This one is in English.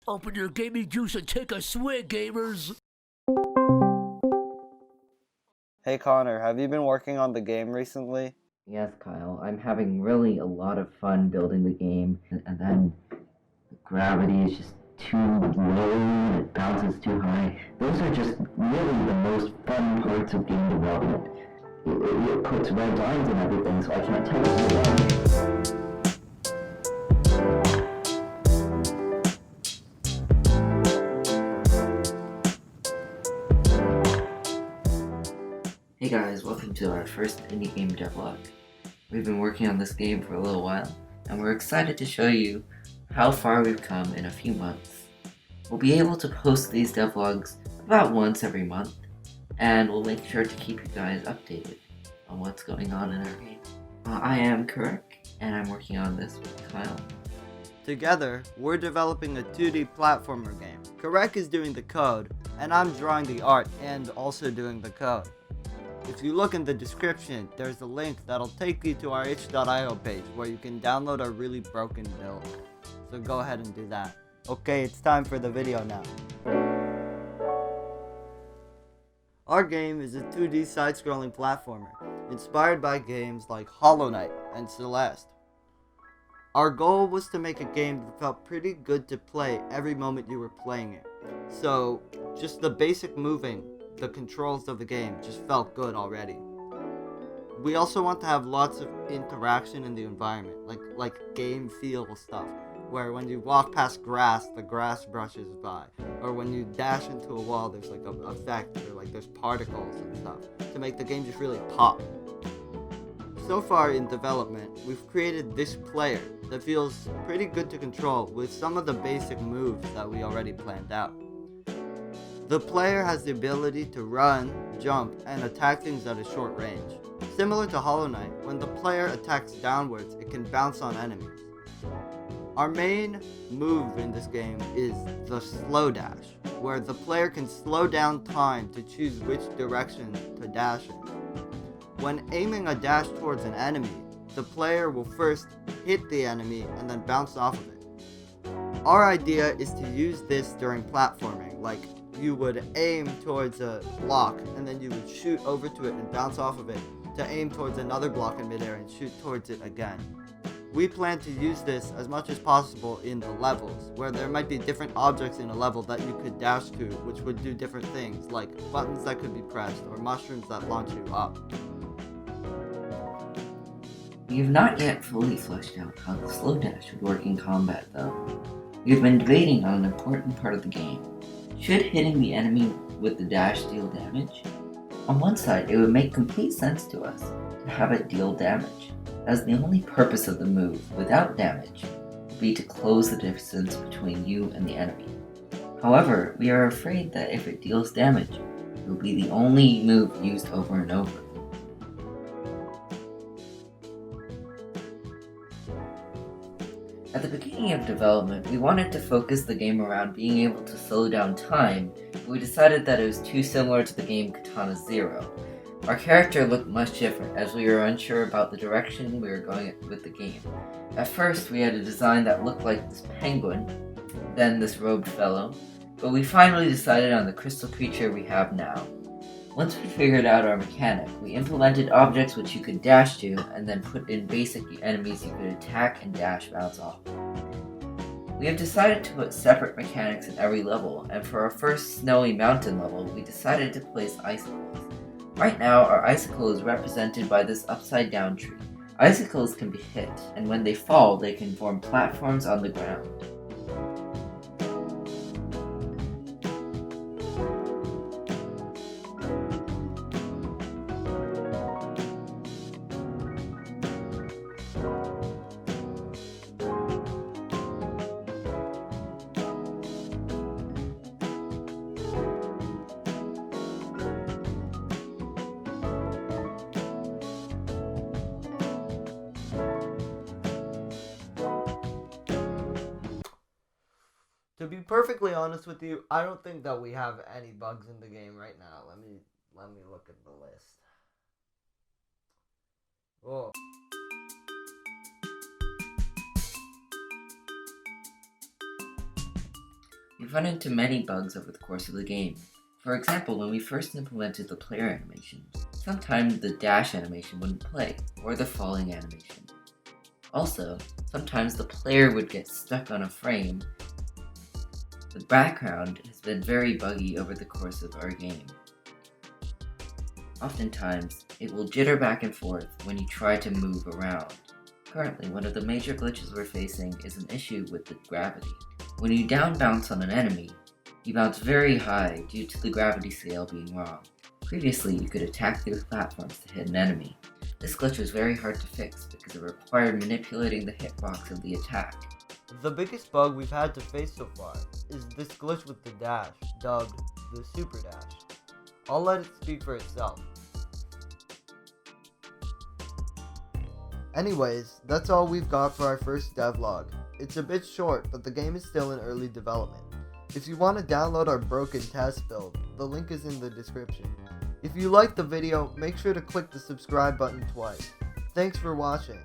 Open your gaming juice and take a swig, gamers! Hey Connor, have you been working on the game recently? Yes, Kyle, I'm having really a lot of fun building the game, and then the gravity is just too low and it bounces too high. Those are just really the most fun parts of game development. It puts red lines and everything, so I can't tell you wrong. Hey guys, welcome to our first indie game devlog. We've been working on this game for a little while, and we're excited to show you how far we've come in a few months. We'll be able to post these devlogs about once every month, and we'll make sure to keep you guys updated on what's going on in our game. I am Kurek, and I'm working on this with Kyle. Together, we're developing a 2D platformer game. Karek is doing the code, and I'm drawing the art and also doing the code. If you look in the description, there's a link that'll take you to our itch.io page where you can download our really broken build. So go ahead and do that. Okay, it's time for the video now. Our game is a 2D side-scrolling platformer, inspired by games like Hollow Knight and Celeste. Our goal was to make a game that felt pretty good to play every moment you were playing it. So, just the basic moving, the controls of the game just felt good already. We also want to have lots of interaction in the environment, like game feel stuff, where when you walk past grass, the grass brushes by, or when you dash into a wall, there's like an effect, or like there's particles and stuff, to make the game just really pop. So far in development, we've created this player that feels pretty good to control with some of the basic moves that we already planned out. The player has the ability to run, jump, and attack things at a short range. Similar to Hollow Knight, when the player attacks downwards, it can bounce on enemies. Our main move in this game is the slow dash, where the player can slow down time to choose which direction to dash in. When aiming a dash towards an enemy, the player will first hit the enemy and then bounce off of it. Our idea is to use this during platforming, like you would aim towards a block and then you would shoot over to it and bounce off of it to aim towards another block in midair and shoot towards it again. We plan to use this as much as possible in the levels, where there might be different objects in a level that you could dash to, which would do different things, like buttons that could be pressed or mushrooms that launch you up. We have not yet fully fleshed out how the slow dash would work in combat though. We have been debating on an important part of the game. Should hitting the enemy with the dash deal damage? On one side, it would make complete sense to us to have it deal damage, as the only purpose of the move without damage would be to close the distance between you and the enemy. However, we are afraid that if it deals damage, it will be the only move used over and over. At the beginning of development, we wanted to focus the game around being able to slow down time, but we decided that it was too similar to the game Katana Zero. Our character looked much different, as we were unsure about the direction we were going with the game. At first, we had a design that looked like this penguin, then this robed fellow, but we finally decided on the crystal creature we have now. Once we figured out our mechanic, we implemented objects which you could dash to, and then put in basic enemies you could attack and dash bounce off. We have decided to put separate mechanics in every level, and for our first snowy mountain level, we decided to place icicles. Right now, our icicle is represented by this upside down tree. Icicles can be hit, and when they fall, they can form platforms on the ground. To be perfectly honest with you, I don't think that we have any bugs in the game right now. Let me look at the list. Oh. We've run into many bugs over the course of the game. For example, when we first implemented the player animation, sometimes the dash animation wouldn't play, or the falling animation. Also, sometimes the player would get stuck on a frame. The background has been very buggy over the course of our game. Oftentimes, it will jitter back and forth when you try to move around. Currently, one of the major glitches we're facing is an issue with the gravity. When you down bounce on an enemy, you bounce very high due to the gravity scale being wrong. Previously, you could attack through platforms to hit an enemy. This glitch was very hard to fix because it required manipulating the hitbox of the attack. The biggest bug we've had to face so far is this glitch with the dash, dubbed the super dash. I'll let it speak for itself. Anyways, that's all we've got for our first devlog. It's a bit short, but the game is still in early development. If you want to download our broken test build, the link is in the description. If you liked the video, make sure to click the subscribe button twice. Thanks for watching.